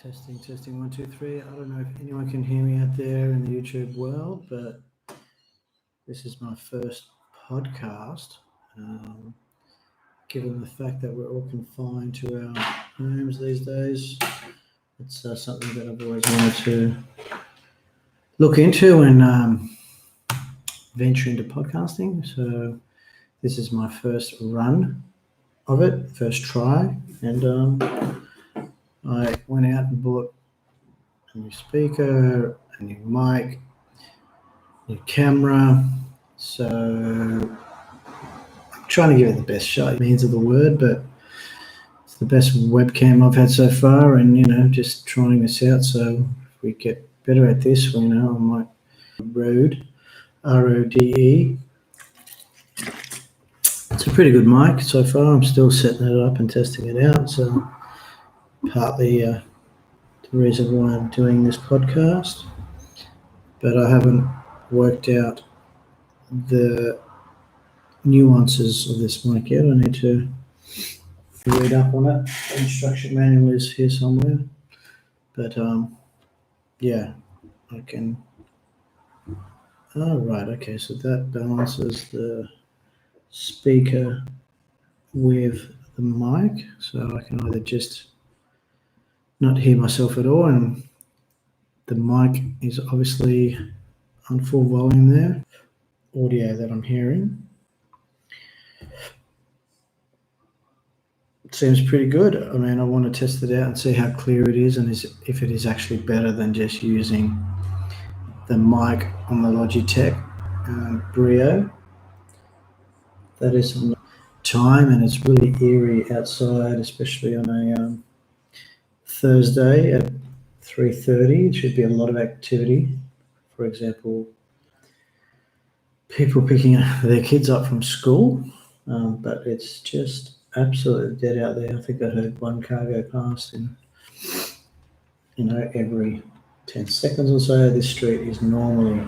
Testing, 1, 2, 3. I don't know if anyone can hear me out there in the YouTube world, but this is my first podcast. Given the fact that we're all confined to our homes these days, it's something that I've always wanted to look into and venture into podcasting. So this is my first run of it, first try, and I went out and bought a new speaker, a new mic, new camera. So I'm trying to give it the best shot, means of the word, but it's the best webcam I've had so far, and just trying this out. So if we get better at this, I might Rode, RODE. It's a pretty good mic so far. I'm still setting it up and testing it out. So partly the reason why I'm doing this podcast, but I haven't worked out the nuances of this mic yet. I need to read up on it. The instruction manual is here somewhere, but yeah, I can. Oh, right, okay, so that balances the speaker with the mic, so I can either just not hear myself at all, and the mic is obviously on full volume there. Audio that I'm hearing seems pretty good. I mean, I want to test it out and see how clear it is, and if it is actually better than just using the mic on the Logitech Brio. That is on time, and it's really eerie outside, especially on a Thursday at 3:30. It should be a lot of activity. For example, people picking their kids up from school, but it's just absolutely dead out there. I think I heard one car go past in, every 10 seconds or so. This street is normally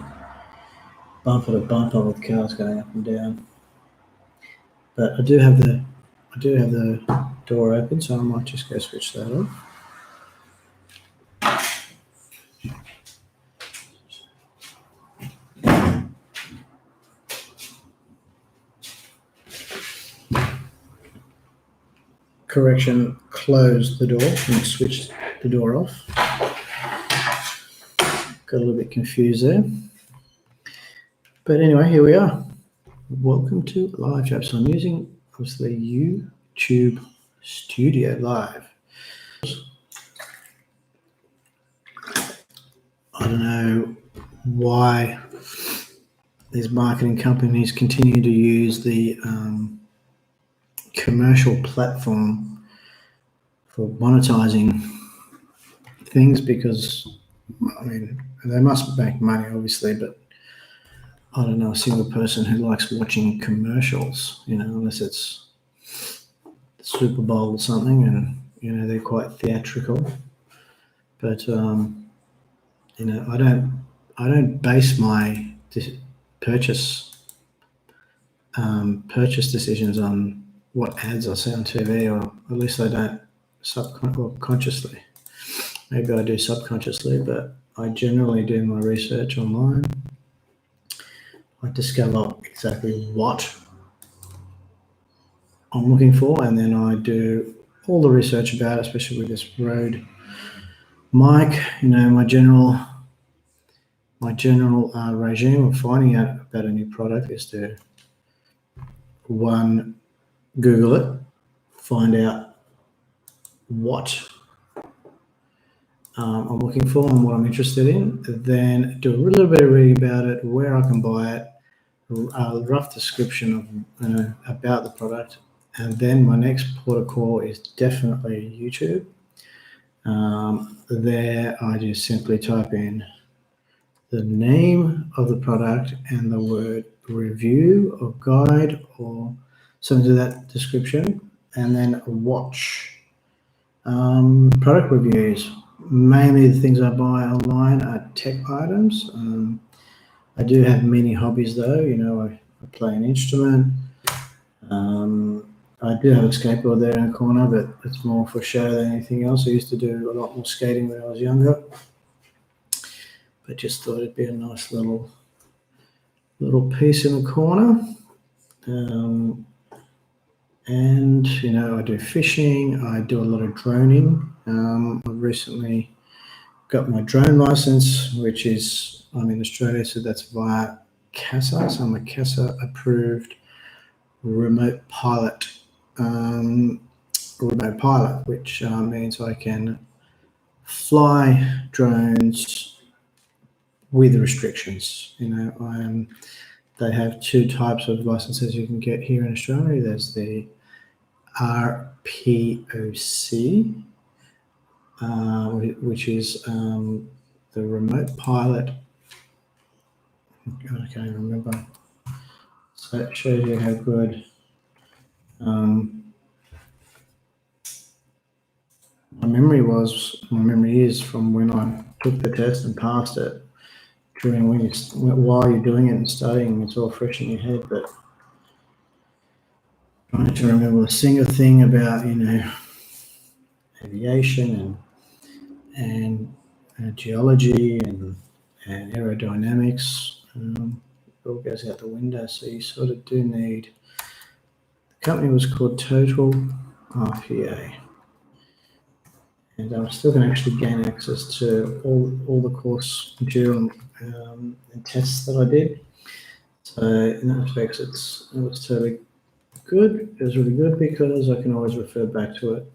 bumper to bumper with cars going up and down. But I do have the door open, so I might just go switch that off. Correction, close the door and switch the door off. Got a little bit confused there. But anyway, here we are. Welcome to Live Chat. So I'm using, obviously, YouTube Studio Live. I don't know why these marketing companies continue to use the commercial platform for monetizing things, because they must make money, obviously, but I don't know a single person who likes watching commercials, unless it's the Super Bowl or something, and they're quite theatrical. But I don't base my purchase decisions on what ads I see on TV, or at least I don't consciously. Maybe I do subconsciously, but I generally do my research online. I discover exactly what I'm looking for, and then I do all the research about it, especially with this Rode mic. My general regime of finding out about a new product is to, one, Google it, find out what I'm looking for and what I'm interested in, then do a little bit of reading about it, where I can buy it, a rough description of about the product, and then my next port of call is definitely YouTube. There I just simply type in the name of the product and the word review or guide or something to that description, and then watch product reviews. Mainly the things I buy online are tech items. I do have many hobbies though. I play an instrument. I do have a skateboard there in the corner, but it's more for show than anything else. I used to do a lot more skating when I was younger, but just thought it'd be a nice little piece in the corner. And I do fishing. I do a lot of droning. I recently got my drone license, which is I'm in Australia, so that's via CASA. So I'm a CASA approved remote pilot, which means I can fly drones with restrictions. They have two types of licenses you can get here in Australia. There's the RPOC, which is the remote pilot. God, I can't even remember. So it shows you how good my memory is from when I took the test and passed it. While you're doing it and studying, it's all fresh in your head, but trying to remember a single thing about aviation and geology and aerodynamics, it all goes out the window. So you sort of do need. The company was called Total RPA. And I'm still going to actually gain access to all the course material and tests that I did. So in that respect, it was totally good. It was really good because I can always refer back to it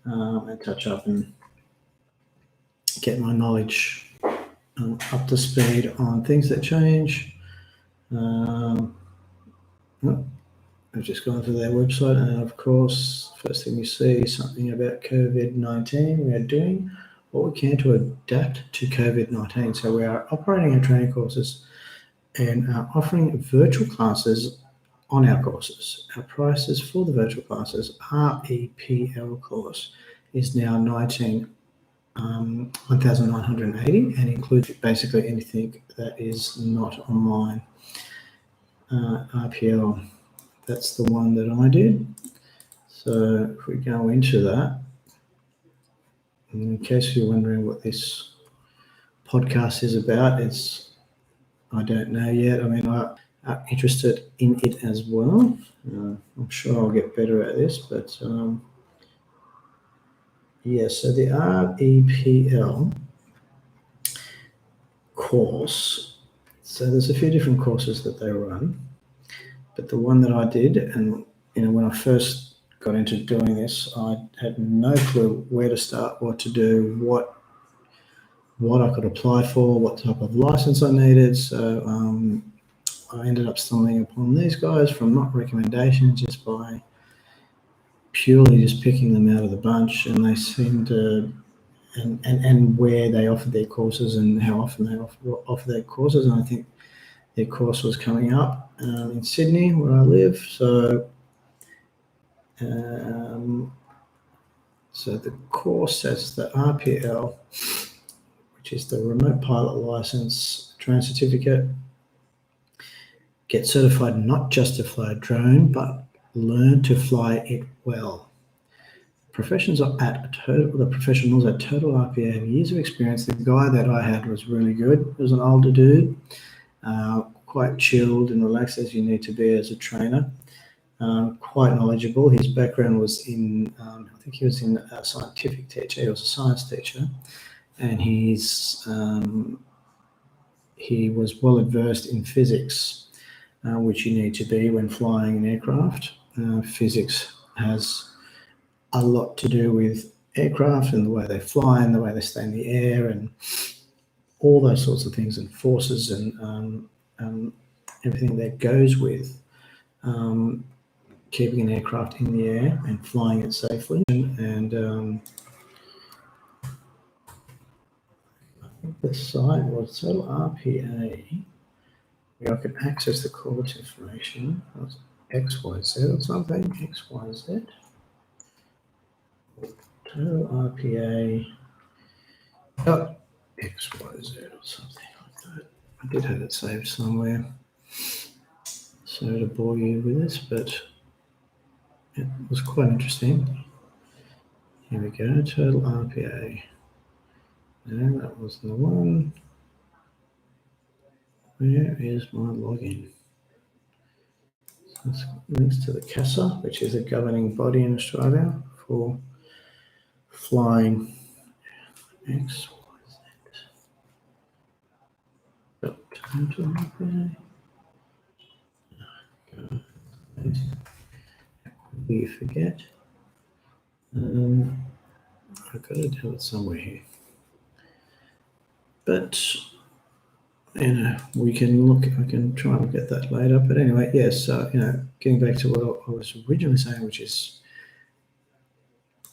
and touch up and get my knowledge up to speed on things that change. I've just gone to their website, and of course, first thing you see is something about COVID-19. We are doing what we can to adapt to COVID-19. So we are operating our training courses and are offering virtual classes on our courses. Our prices for the virtual classes, REPL course, is now $1,980 and includes basically anything that is not online. RPL. That's the one that I did. So if we go into that, in case you're wondering what this podcast is about, I don't know yet. I mean, I'm interested in it as well. I'm sure I'll get better at this, but so the REPL course, so there's a few different courses that they run, but the one that I did, and when I first got into doing this, I had no clue where to start, what to do, what I could apply for, what type of license I needed. So I ended up stumbling upon these guys from not recommendations, just by purely just picking them out of the bunch, and they seemed to, and where they offered their courses and how often they offer their courses. And I think their course was coming up in Sydney, where I live. So the course says the RPL, which is the Remote Pilot License Drone Certificate. Get certified not just to fly a drone, but learn to fly it well. The professionals at Total RPA have years of experience. The guy that I had was really good. He was an older dude, quite chilled and relaxed as you need to be as a trainer. Quite knowledgeable. His background was in, I think he was in a scientific teacher. He was a science teacher, and he was well versed in physics, which you need to be when flying an aircraft. Physics has a lot to do with aircraft and the way they fly and the way they stay in the air and all those sorts of things, and forces and everything that goes with keeping an aircraft in the air and flying it safely. And I think the site was Total RPA, where I could access the course information. It was XYZ or something, XYZ. Total RPA .xyz or something like that. I did have it saved somewhere. Sorry to bore you with this, but it was quite interesting. Here we go, total RPA. No, that wasn't the one. Where is my login? So this links to the CASA, which is a governing body in Australia for flying X, Y, Z. We forget. I've got to do it somewhere here. But we can look. I can try and get that later. But anyway, yes. Getting back to what I was originally saying, which is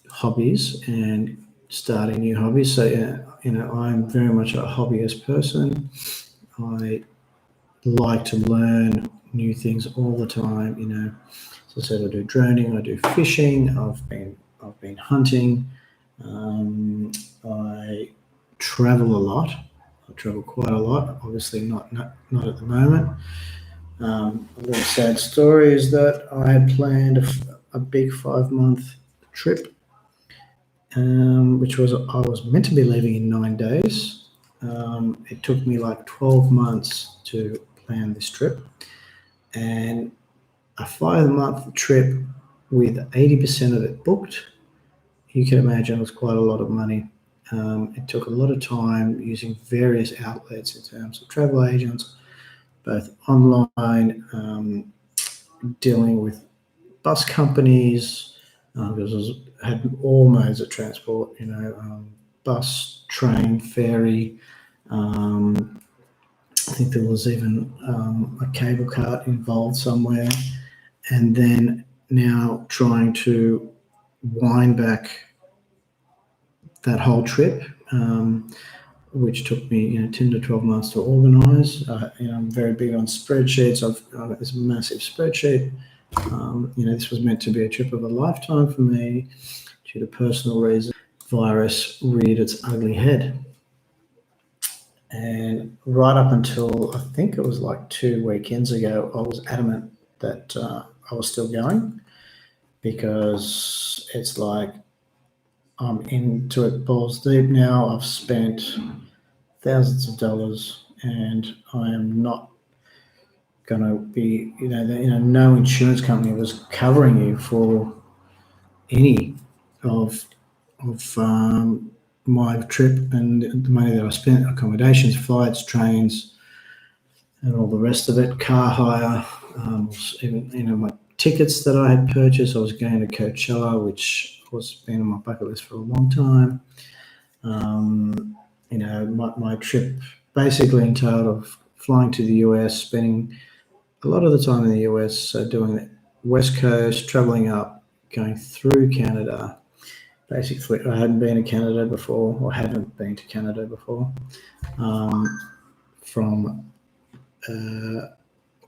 hobbies and starting new hobbies. So I'm very much a hobbyist person. I like to learn new things all the time. As I said, I do droning, I do fishing. I've been hunting. I travel a lot. I travel quite a lot. Obviously, not at the moment. A little sad story is that I had planned a big 5-month trip, which I was meant to be leaving in 9 days. It took me like 12 months to plan this trip, and a 5-month trip with 80% of it booked. You can imagine it was quite a lot of money. It took a lot of time using various outlets in terms of travel agents, both online, dealing with bus companies, because I had all modes of transport, bus, train, ferry. I think there was even a cable cart involved somewhere. And then now trying to wind back that whole trip, which took me 10 to 12 months to organise. I'm very big on spreadsheets. I've got this massive spreadsheet. This was meant to be a trip of a lifetime for me. Due to personal reasons, virus reared its ugly head. And right up until I think it was like 2 weekends ago, I was adamant that I was still going, because it's like I'm into it balls deep now. I've spent thousands of dollars, and I am not going to be, no insurance company was covering you for any of my trip and the money that I spent, accommodations, flights, trains, and all the rest of it, car hire, even my tickets that I had purchased. I was going to Coachella, which was been on my bucket list for a long time. My trip basically entailed of flying to the US, spending a lot of the time in the US, so doing the West Coast, traveling up, going through Canada. Basically, I hadn't been to Canada before, or haven't been to Canada before, from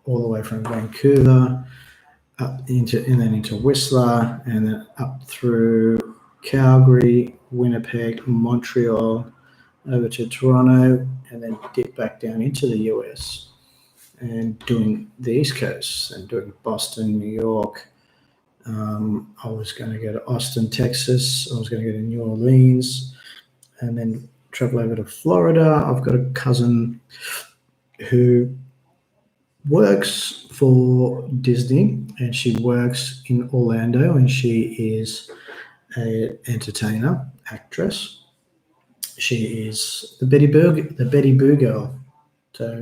all the way from Vancouver up into Whistler, and then up through Calgary, Winnipeg, Montreal, over to Toronto, and then dip back down into the US, and doing the East Coast and doing Boston, New York. I was going to go to Austin, Texas. I was going to go to New Orleans, and then travel over to Florida. I've got a cousin who works for Disney, and she works in Orlando, and she is an entertainer, actress. She is the Betty Boo girl. So,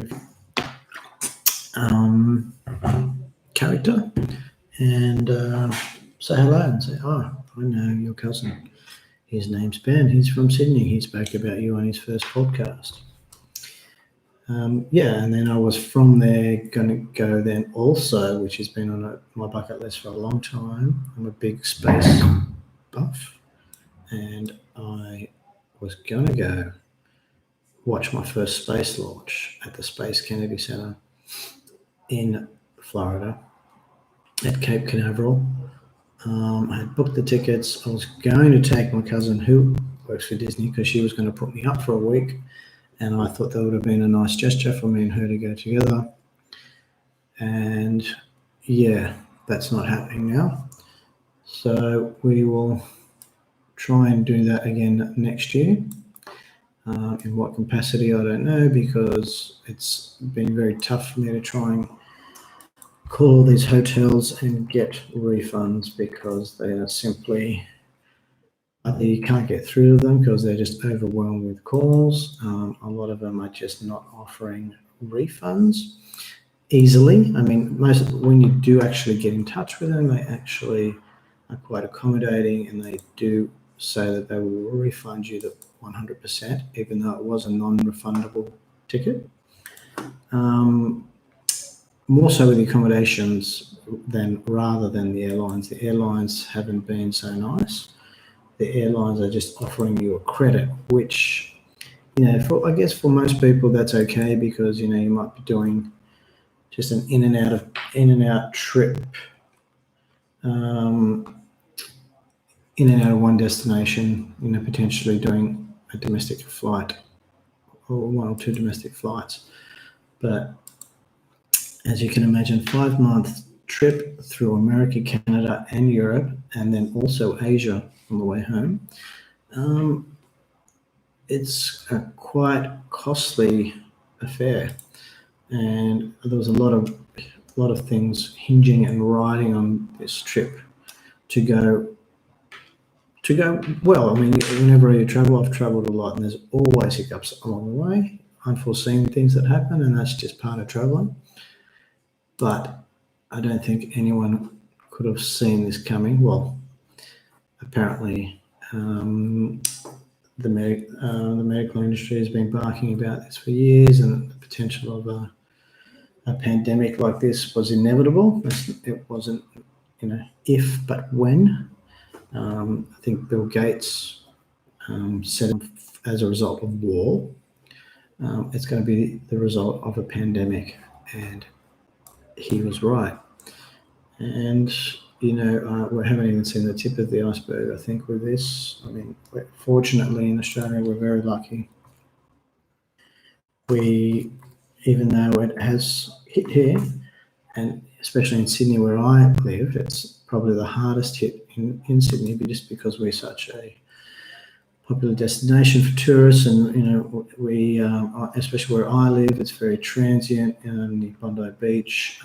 character, and say hello and say, I know your cousin. His name's Ben. He's from Sydney. He spoke about you on his first podcast. And then I was from there going to go then also, which has been on my bucket list for a long time. I'm a big space buff, and I was going to go watch my first space launch at the Space Kennedy Center in Florida at Cape Canaveral. I had booked the tickets. I was going to take my cousin who works for Disney, because she was going to put me up for a week, and I thought that would have been a nice gesture for me and her to go together. And yeah, that's not happening now. So we will try and do that again next year. In what capacity, I don't know, because it's been very tough for me to try and call all these hotels and get refunds because they are simply either you can't get through to them because they're just overwhelmed with calls. A lot of them are just not offering refunds easily. I mean, when you do actually get in touch with them, they actually are quite accommodating and they do say that they will refund you the 100%, even though it was a non-refundable ticket. More so with the accommodations rather than the airlines. The airlines haven't been so nice. The airlines are just offering you a credit, which, I guess for most people that's okay because, you might be doing just an in and out trip, in and out of one destination, potentially doing a domestic flight or one or two domestic flights. But as you can imagine, 5-month trip through America, Canada, and Europe, and then also Asia on the way home. It's a quite costly affair, and there was a lot of things hinging and riding on this trip to go well. I mean, whenever you travel, I've traveled a lot, and there's always hiccups along the way, unforeseen things that happen, and that's just part of traveling. But I don't think anyone could have seen this coming. Well, apparently, the medical industry has been barking about this for years, and the potential of a pandemic like this was inevitable. It wasn't, if, but when. I think Bill Gates said as a result of war, it's going to be the result of a pandemic, and he was right. And we haven't even seen the tip of the iceberg, I think, with this. I mean, fortunately in Australia, we're very lucky. Even though it has hit here, and especially in Sydney where I live, it's probably the hardest hit in Sydney, just because we're such a popular destination for tourists, and we, especially where I live, it's very transient in Bondi Beach,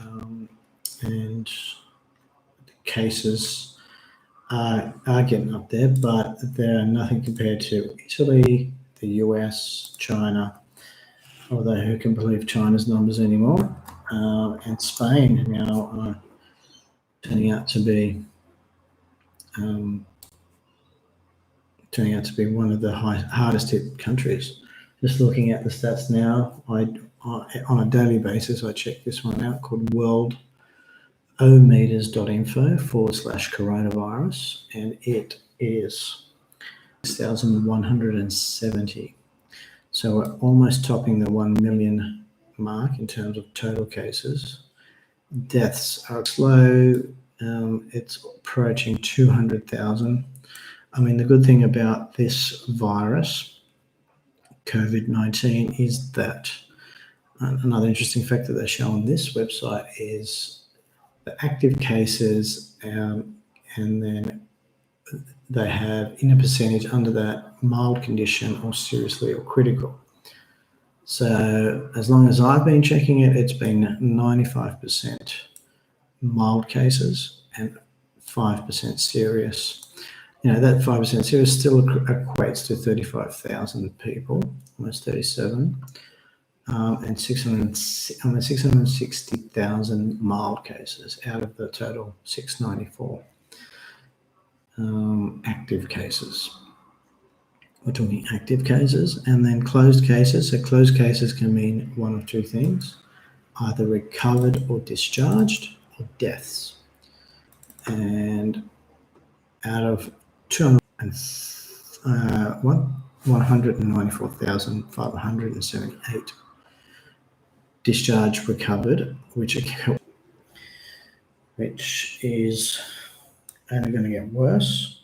and cases are getting up there, but they're nothing compared to Italy, the US, China, although who can believe China's numbers anymore, and Spain now turning out to be one of the hardest hit countries. Just looking at the stats now, on a daily basis, I check this one out called worldometers.info/coronavirus, and it is 6,170. So we're almost topping the 1 million mark in terms of total cases. Deaths are slow. It's approaching 200,000. I mean, the good thing about this virus, COVID-19, is that another interesting fact that they show on this website is the active cases, and then they have in a percentage under that mild condition or seriously or critical. So as long as I've been checking it, it's been 95% mild cases and 5% serious. That 5% serious still equates to 35,000 people, almost 37, and 660,000 mild cases out of the total 694 active cases. We're talking active cases, and then closed cases. So closed cases can mean one of two things: either recovered or discharged, or deaths. And out of 194,578 discharged recovered, which is only going to get worse.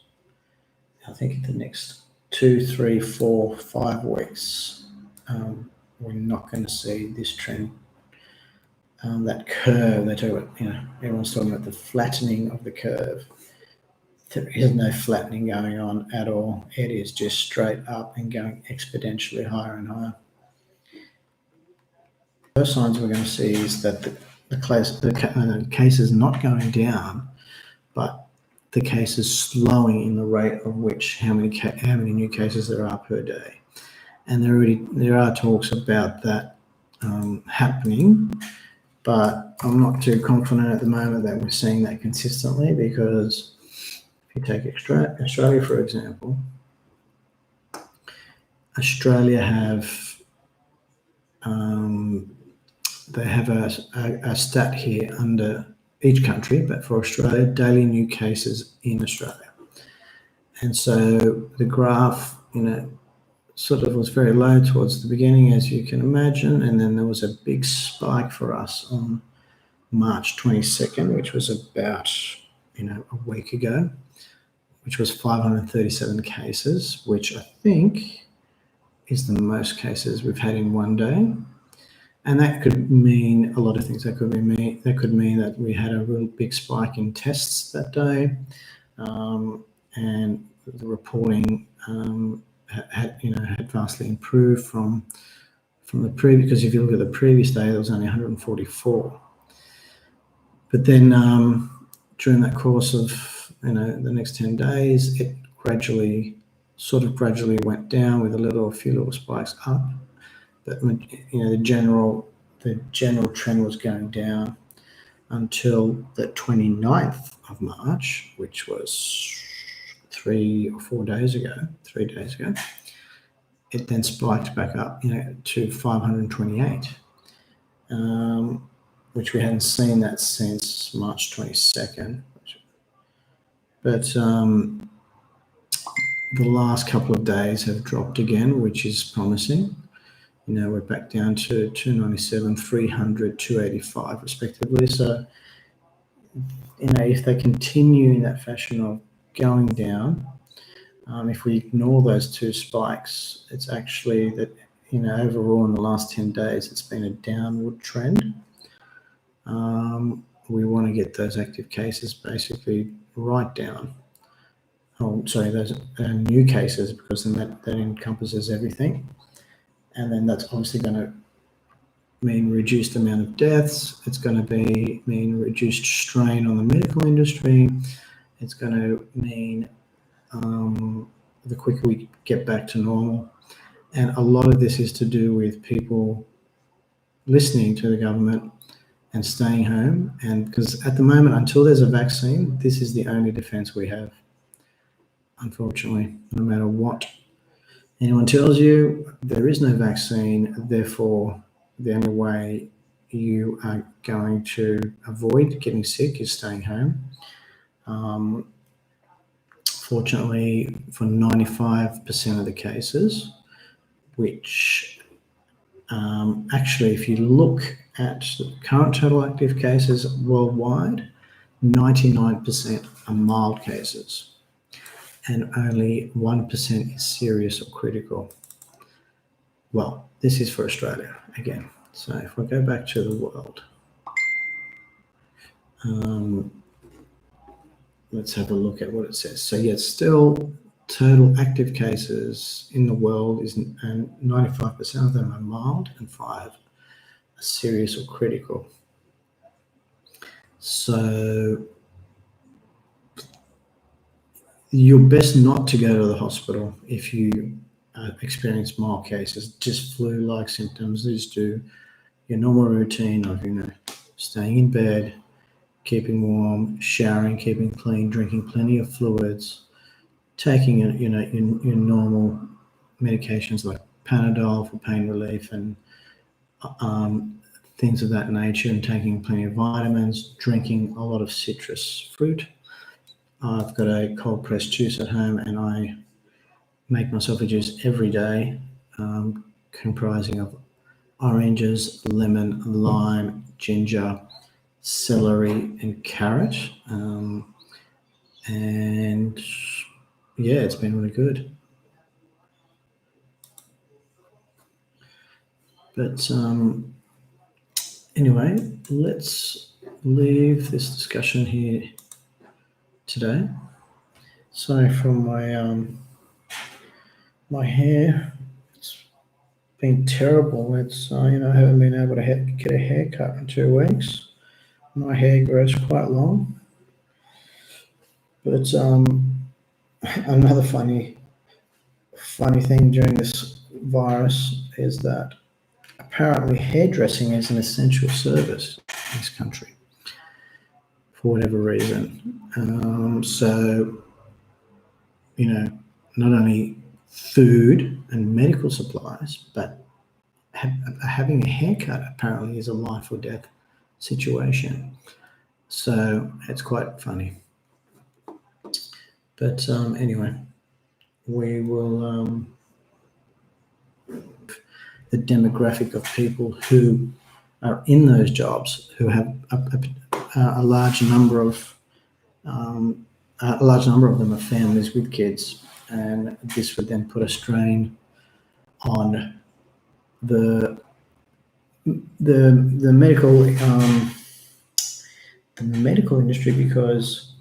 I think in the next 2, 3, 4, 5 weeks, we're not going to see this trend. That curve, everyone's talking about the flattening of the curve. there is no flattening going on at all. It is just straight up and going exponentially higher and higher. The first signs we're going to see is that the cases not going down, but the cases slowing in the rate of which how many new cases there are per day, and there are talks about that happening, but I'm not too confident at the moment that we're seeing that consistently, because if you take Australia for example, Australia they have a stat here under each country, but for Australia, daily new cases in Australia. And so the graph, sort of was very low towards the beginning, as you can imagine, and then there was a big spike for us on March 22nd, which was about, a week ago, which was 537 cases, which I think is the most cases we've had in one day. And that could mean a lot of things. That could mean that we had a real big spike in tests that day, and the reporting had vastly improved from the previous. Because if you look at the previous day, there was only 144. But then during that course of the next 10 days, it gradually went down with a few little spikes up. But the general trend was going down until the 29th of March, which was 3 days ago. It then spiked back up, to 528, which we hadn't seen that since March 22nd. But the last couple of days have dropped again, which is promising. We're back down to 297, 300, 285 respectively. So, if they continue in that fashion of going down, if we ignore those two spikes, it's actually that, overall in the last 10 days, it's been a downward trend. We want to get those active cases basically right down. Those new cases, because then that encompasses everything. And then that's obviously going to mean reduced amount of deaths. It's going to mean reduced strain on the medical industry. It's going to mean the quicker we get back to normal. And a lot of this is to do with people listening to the government and staying home. And because at the moment, until there's a vaccine, this is the only defense we have, unfortunately. No matter what anyone tells you, there is no vaccine. Therefore, the only way you are going to avoid getting sick is staying home. Fortunately, for 95% of the cases, which actually, if you look at the current total active cases worldwide, 99% are mild cases, and only 1% is serious or critical. Well, this is for Australia again. So if we go back to the world, let's have a look at what it says. So yeah, still total active cases in the world is, and 95% of them are mild and 5 are serious or critical. So you're best not to go to the hospital if you experience mild cases, just flu-like symptoms. Just do your normal routine of, staying in bed, keeping warm, showering, keeping clean, drinking plenty of fluids, taking your normal medications like Panadol for pain relief and things of that nature, and taking plenty of vitamins, drinking a lot of citrus fruit. I've got a cold pressed juice at home, and I make myself a juice every day, comprising of oranges, lemon, lime, ginger, celery, and carrot. And yeah, it's been really good. But anyway, let's leave this discussion here today. Sorry for my hair. It's been terrible. It's I haven't been able to get a haircut in 2 weeks. My hair grows quite long, but another funny thing during this virus is that apparently hairdressing is an essential service in this country for whatever reason. So not only food and medical supplies, but having a haircut apparently is a life or death situation. So it's quite funny. But anyway, we will. The demographic of people who are in those jobs, who have a large number of them are families with kids, and this would then put a strain on the the medical industry, because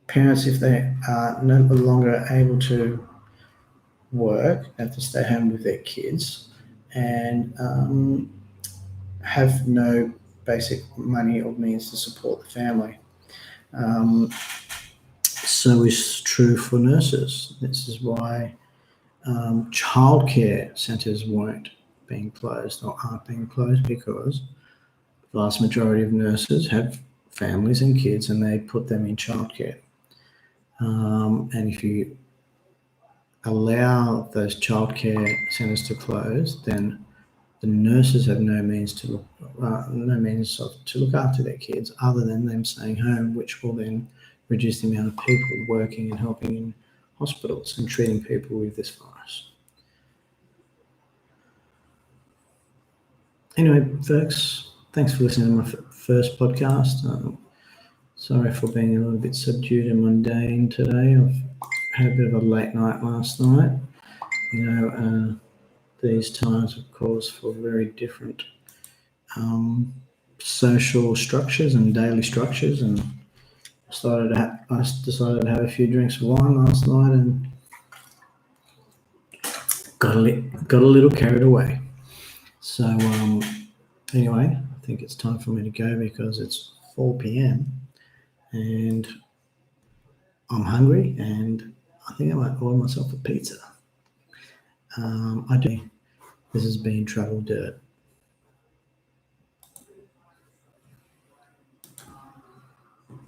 parents, if they are no longer able to work, have to stay home with their kids, and have no basic money or means to support the family. So is true for nurses. This is why childcare centres weren't being closed or aren't being closed, because the vast majority of nurses have families and kids, and they put them in childcare. And if you allow those childcare centres to close, then the nurses have no means to look after their kids other than them staying home, which will then reduce the amount of people working and helping in hospitals and treating people with this virus. Anyway, folks, thanks for listening to my first podcast. Sorry for being a little bit subdued and mundane today. I've had a bit of a late night last night. These times have caused for very different social structures and daily structures, and I decided to have a few drinks of wine last night and got a little carried away. So anyway, I think it's time for me to go because it's 4 p.m. and I'm hungry, and I think I might order myself a pizza. I do. This has been Travel Dirt.